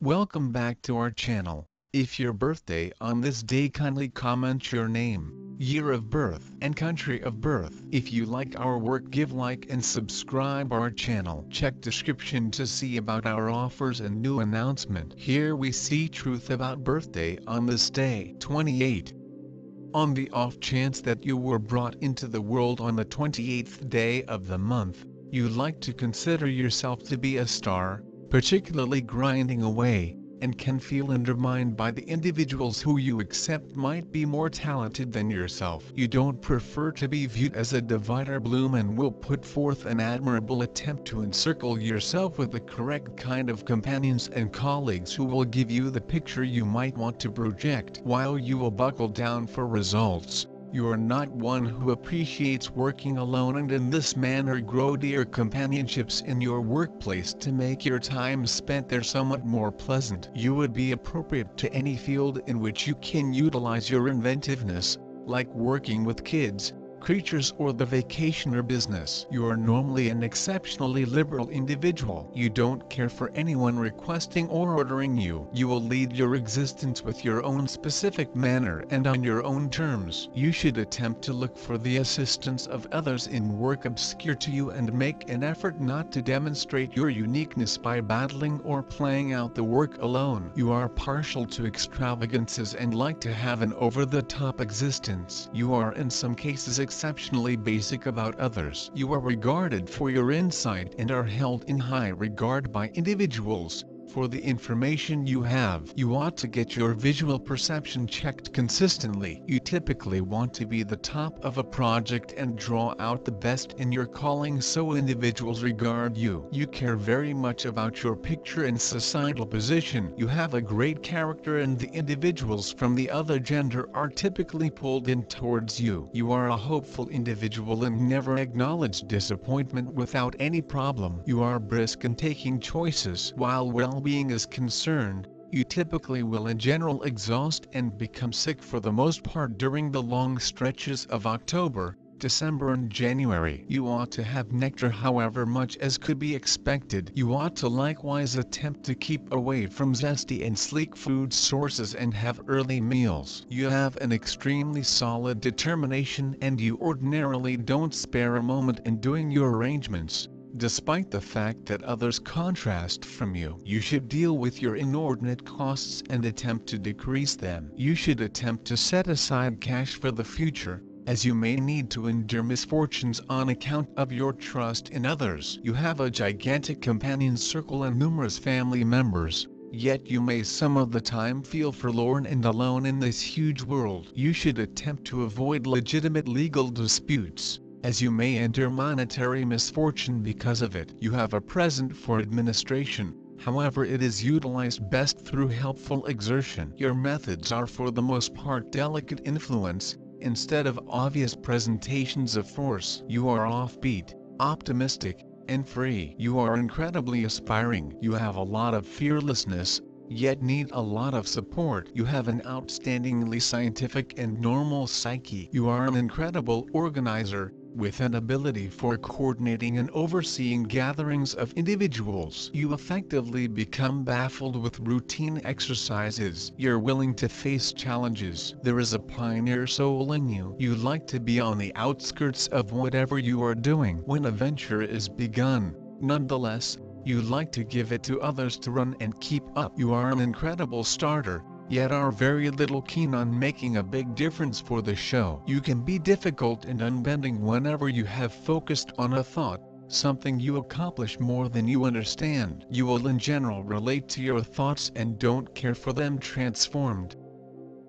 Welcome back to our channel. If your birthday on this day, kindly comment your name, year of birth and country of birth. If you like our work, give like and subscribe our channel. Check description to see about our offers and new announcement. Here we see truth about birthday on this day. 28. On the off chance that you were brought into the world on the 28th day of the month, you like to consider yourself to be a star, particularly grinding away, and can feel undermined by the individuals who you accept might be more talented than yourself. You don't prefer to be viewed as a divider bloom and will put forth an admirable attempt to encircle yourself with the correct kind of companions and colleagues who will give you the picture you might want to project. While you will buckle down for results, you are not one who appreciates working alone, and in this manner grow dear companionships in your workplace to make your time spent there somewhat more pleasant. You would be appropriate to any field in which you can utilize your inventiveness, like working with kids, creatures, or the vacationer business. You are normally an exceptionally liberal individual. You don't care for anyone requesting or ordering you. You will lead your existence with your own specific manner and on your own terms. You should attempt to look for the assistance of others in work obscure to you and make an effort not to demonstrate your uniqueness by battling or playing out the work alone. You are partial to extravagances and like to have an over-the-top existence. You are in some cases exceptionally basic about others. You are regarded for your insight and are held in high regard by individuals for the information you have. You ought to get your visual perception checked consistently. You typically want to be the top of a project and draw out the best in your calling, so individuals regard you. You care very much about your picture and societal position. You have a great character and the individuals from the other gender are typically pulled in towards you. You are a hopeful individual and never acknowledge disappointment without any problem. You are brisk in taking choices. While well-being is concerned, you typically will in general exhaust and become sick for the most part during the long stretches of October, December and January. You ought to have nectar however much as could be expected. You ought to likewise attempt to keep away from zesty and sleek food sources and have early meals. You have an extremely solid determination and you ordinarily don't spare a moment in doing your arrangements. Despite the fact that others contrast from you, you should deal with your inordinate costs and attempt to decrease them. You should attempt to set aside cash for the future, as you may need to endure misfortunes on account of your trust in others. You have a gigantic companion circle and numerous family members, yet you may some of the time feel forlorn and alone in this huge world. You should attempt to avoid legitimate legal disputes, as you may enter monetary misfortune because of it. You have a present for administration, however it is utilized best through helpful exertion. Your methods are for the most part delicate influence, instead of obvious presentations of force. You are offbeat, optimistic, and free. You are incredibly aspiring. You have a lot of fearlessness, yet need a lot of support. You have an outstandingly scientific and normal psyche. You are an incredible organizer, with an ability for coordinating and overseeing gatherings of individuals. You effectively become baffled with routine exercises. You're willing to face challenges. There is a pioneer soul in you. You like to be on the outskirts of whatever you are doing when a venture is begun. Nonetheless, you like to give it to others to run and keep up. You are an incredible starter, yet are very little keen on making a big difference for the show. You can be difficult and unbending whenever you have focused on a thought, something you accomplish more than you understand. You will in general relate to your thoughts and don't care for them transformed.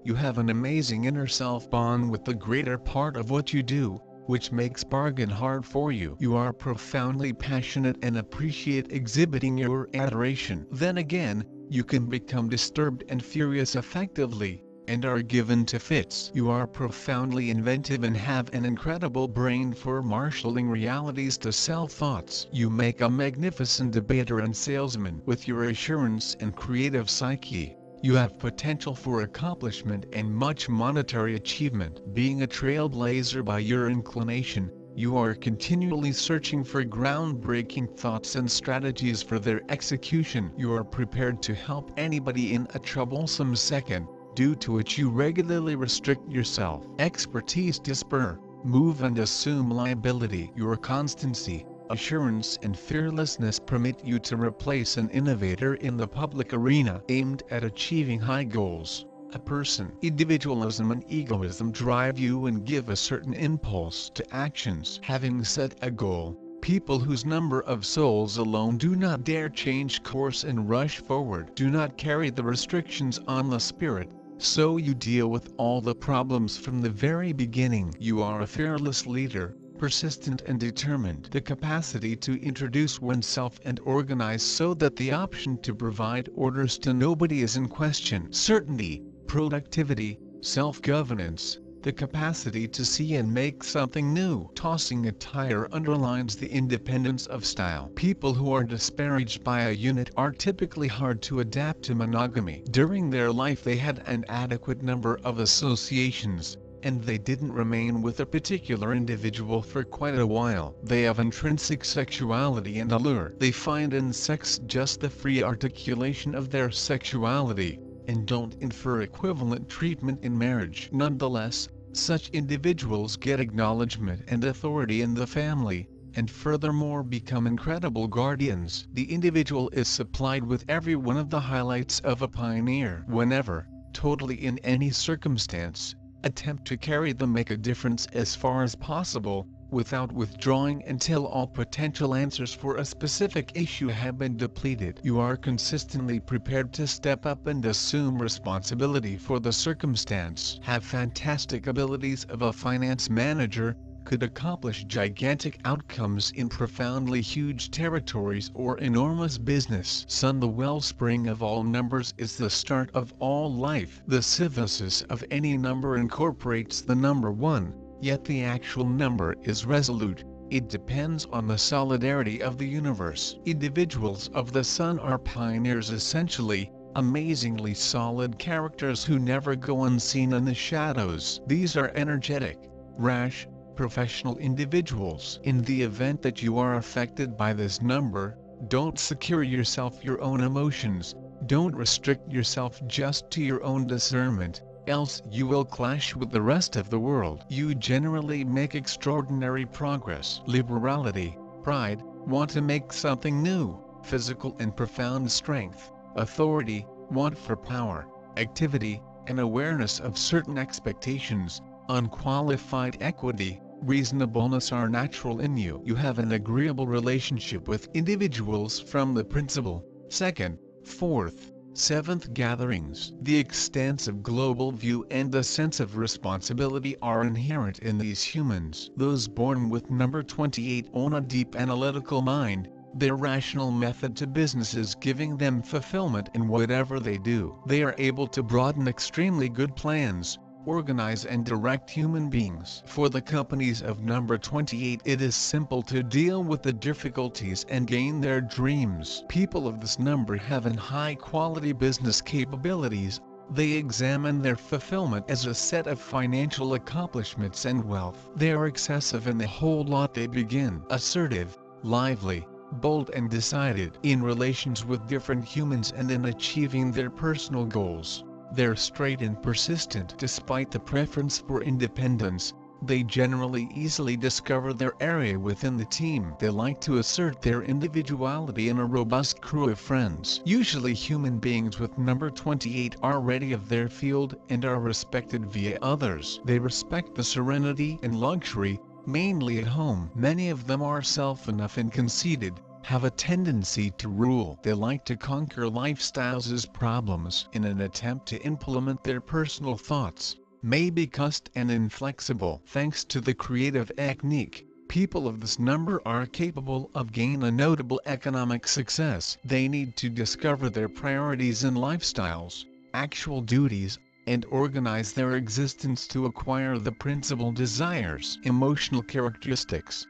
You have an amazing inner self bond with the greater part of what you do, which makes bargain hard for you. You are profoundly passionate and appreciate exhibiting your adoration. Then again, you can become disturbed and furious effectively, and are given to fits. You are profoundly inventive and have an incredible brain for marshalling realities to sell thoughts. You make a magnificent debater and salesman. With your assurance and creative psyche, you have potential for accomplishment and much monetary achievement. Being a trailblazer by your inclination, You are continually searching for groundbreaking thoughts and strategies for their execution. You are prepared to help anybody in a troublesome second, due to which you regularly restrict yourself. Expertise to spur, move and assume liability. Your constancy, assurance and fearlessness permit you to replace an innovator in the public arena aimed at achieving high goals. A person, individualism and egoism drive you and give a certain impulse to actions. Having set a goal, people whose number of souls alone do not dare change course and rush forward do not carry the restrictions on the spirit, so you deal with all the problems from the very beginning. You are a fearless leader, persistent and determined. The capacity to introduce oneself and organize so that the option to provide orders to nobody is in question. Certainty, productivity, self-governance, the capacity to see and make something new. Tossing a tire underlines the independence of style. People who are disparaged by a unit are typically hard to adapt to monogamy. During their life they had an adequate number of associations, and they didn't remain with a particular individual for quite a while. They have intrinsic sexuality and allure. They find in sex just the free articulation of their sexuality, and don't infer equivalent treatment in marriage. Nonetheless, such individuals get acknowledgement and authority in the family, and furthermore become incredible guardians. The individual is supplied with every one of the highlights of a pioneer. Whenever, totally in any circumstance, attempt to carry them, make a difference as far as possible, without withdrawing until all potential answers for a specific issue have been depleted. You are consistently prepared to step up and assume responsibility for the circumstance. Have fantastic abilities of a finance manager, could accomplish gigantic outcomes in profoundly huge territories or enormous business. Sun, the wellspring of all numbers, is the start of all life. The synthesis of any number incorporates the number 1. Yet the actual number is resolute. It depends on the solidarity of the universe. Individuals of the Sun are pioneers, essentially, amazingly solid characters who never go unseen in the shadows. These are energetic, rash, professional individuals. In the event that you are affected by this number, don't secure yourself your own emotions, don't restrict yourself just to your own discernment, else you will clash with the rest of the world. You generally make extraordinary progress. Liberality, pride, want to make something new, physical and profound strength, authority, want for power, activity, and awareness of certain expectations, unqualified equity, reasonableness are natural in you. You have an agreeable relationship with individuals from the principal, second, fourth, seventh gatherings. The extensive global view and the sense of responsibility are inherent in these humans. Those born with number 28 own a deep analytical mind. Their rational method to business is giving them fulfillment in whatever they do. They are able to broaden extremely good plans, organize and direct human beings. For the companies of number 28, it is simple to deal with the difficulties and gain their dreams. People of this number have an high-quality business capabilities. They examine their fulfillment as a set of financial accomplishments and wealth. They are excessive in the whole lot. They begin assertive, lively, bold and decided in relations with different humans and in achieving their personal goals. They're straight and persistent. Despite the preference for independence, they generally easily discover their area within the team. They like to assert their individuality in a robust crew of friends. Usually human beings with number 28 are ready of their field and are respected via others. They respect the serenity and luxury, mainly at home. Many of them are self-enough and conceited, have a tendency to rule. They like to conquer lifestyles as problems in an attempt to implement their personal thoughts, may be cussed and inflexible. Thanks to the creative technique, people of this number are capable of gaining a notable economic success. They need to discover their priorities and lifestyles, actual duties, and organize their existence to acquire the principal desires. Emotional characteristics.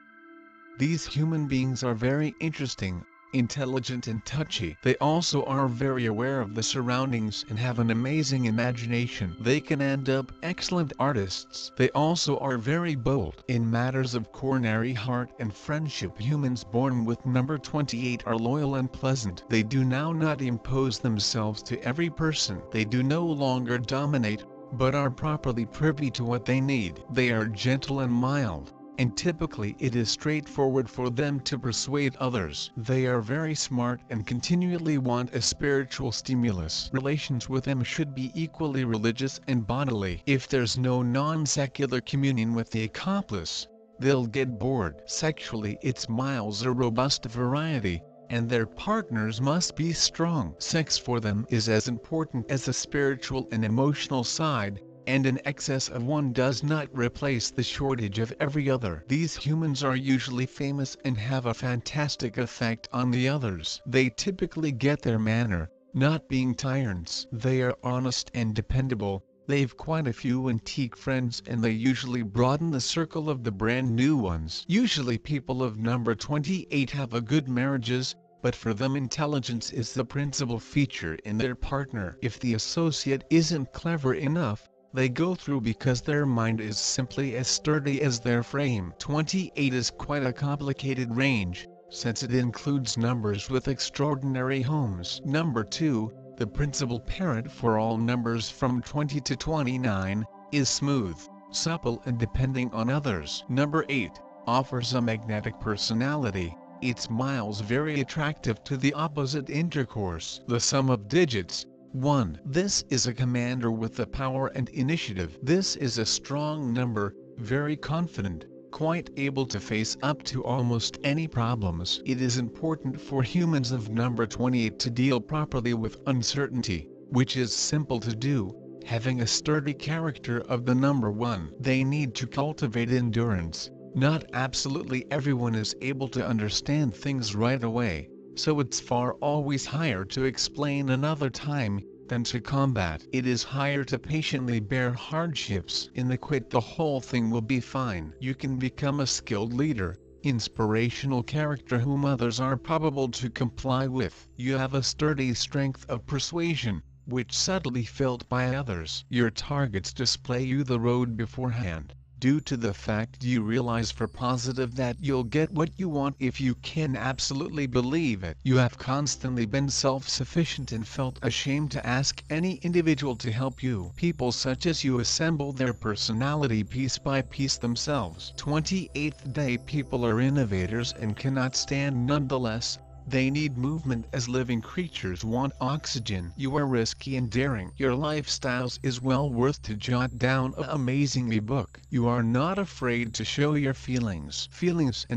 These human beings are very interesting, intelligent and touchy. They also are very aware of the surroundings and have an amazing imagination. They can end up excellent artists. They also are very bold. In matters of coronary heart and friendship, humans born with number 28 are loyal and pleasant. They do now not impose themselves to every person. They do no longer dominate, but are properly privy to what they need. They are gentle and mild, and typically it is straightforward for them to persuade others. They are very smart and continually want a spiritual stimulus. Relations with them should be equally religious and bodily. If there's no non-secular communion with the accomplice, they'll get bored. Sexually, it's miles a robust variety, and their partners must be strong. Sex for them is as important as the spiritual and emotional side, and an excess of one does not replace the shortage of every other. These humans are usually famous and have a fantastic effect on the others. They typically get their manner, not being tyrants. They are honest and dependable. They've quite a few antique friends and they usually broaden the circle of the brand new ones. Usually people of number 28 have a good marriages, but for them intelligence is the principal feature in their partner. If the associate isn't clever enough, they go through because their mind is simply as sturdy as their frame. 28 is quite a complicated range, since it includes numbers with extraordinary homes. Number 2, the principal parent for all numbers from 20 to 29, is smooth, supple and depending on others. Number 8, offers a magnetic personality. It's miles very attractive to the opposite intercourse. The sum of digits, 1. This is a commander with the power and initiative. This is a strong number, very confident, quite able to face up to almost any problems. It is important for humans of number 28 to deal properly with uncertainty, which is simple to do, having a sturdy character of the number 1. They need to cultivate endurance. Not absolutely everyone is able to understand things right away, so it's far always higher to explain another time than to combat. It is higher to patiently bear hardships. In the quit the whole thing will be fine. You can become a skilled leader, inspirational character whom others are probable to comply with. You have a sturdy strength of persuasion, which subtly felt by others. Your targets display you the road beforehand, due to the fact you realize for positive that you'll get what you want if you can absolutely believe it. You have constantly been self-sufficient and felt ashamed to ask any individual to help you. People such as you assemble their personality piece by piece themselves. 28th day people are innovators and cannot stand nonetheless. They need movement as living creatures want oxygen. You are risky and daring. Your lifestyles is well worth to jot down a amazing ebook. You are not afraid to show your feelings. Feelings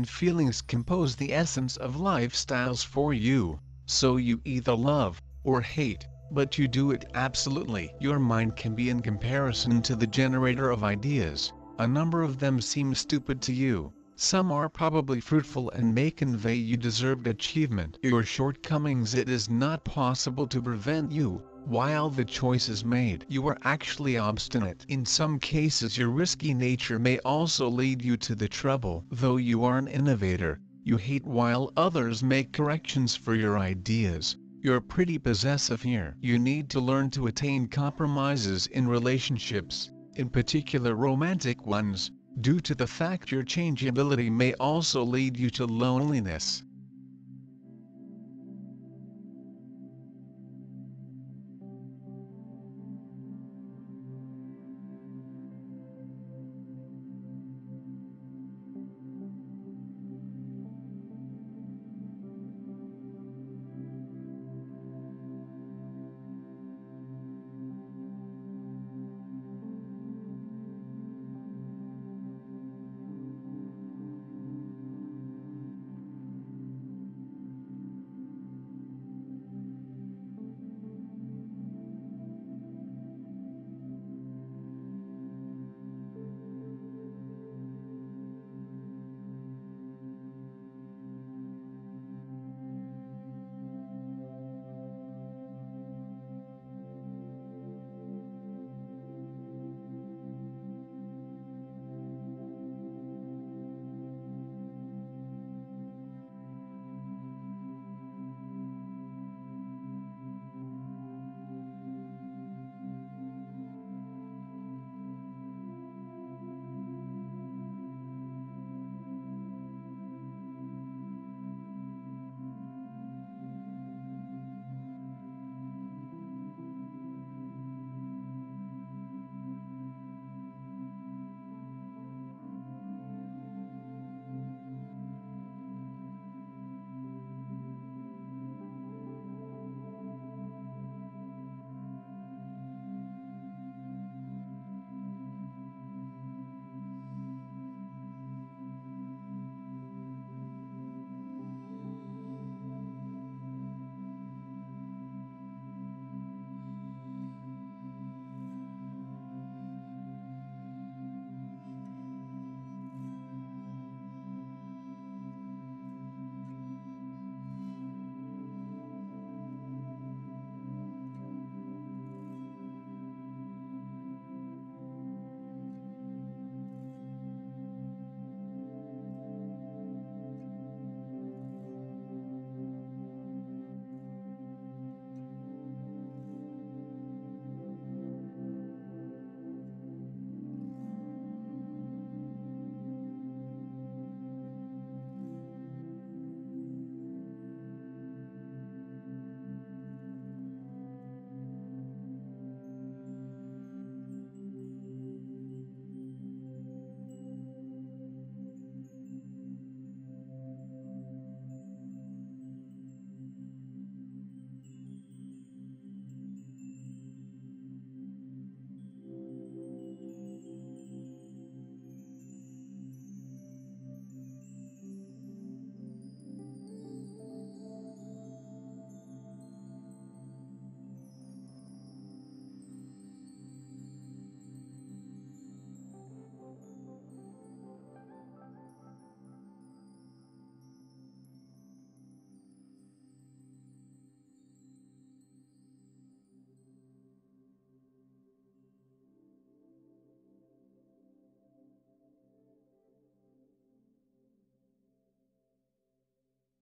compose the essence of lifestyles for you, so you either love or hate, but you do it absolutely. Your mind can be in comparison to the generator of ideas. A number of them seem stupid to you. Some are probably fruitful and may convey you deserved achievement. Your shortcomings it is not possible to prevent you, while the choice is made. You are actually obstinate. In some cases your risky nature may also lead you to the trouble. Though you are an innovator, you hate while others make corrections for your ideas. You're pretty possessive here. You need to learn to attain compromises in relationships, in particular romantic ones, due to the fact your changeability may also lead you to loneliness.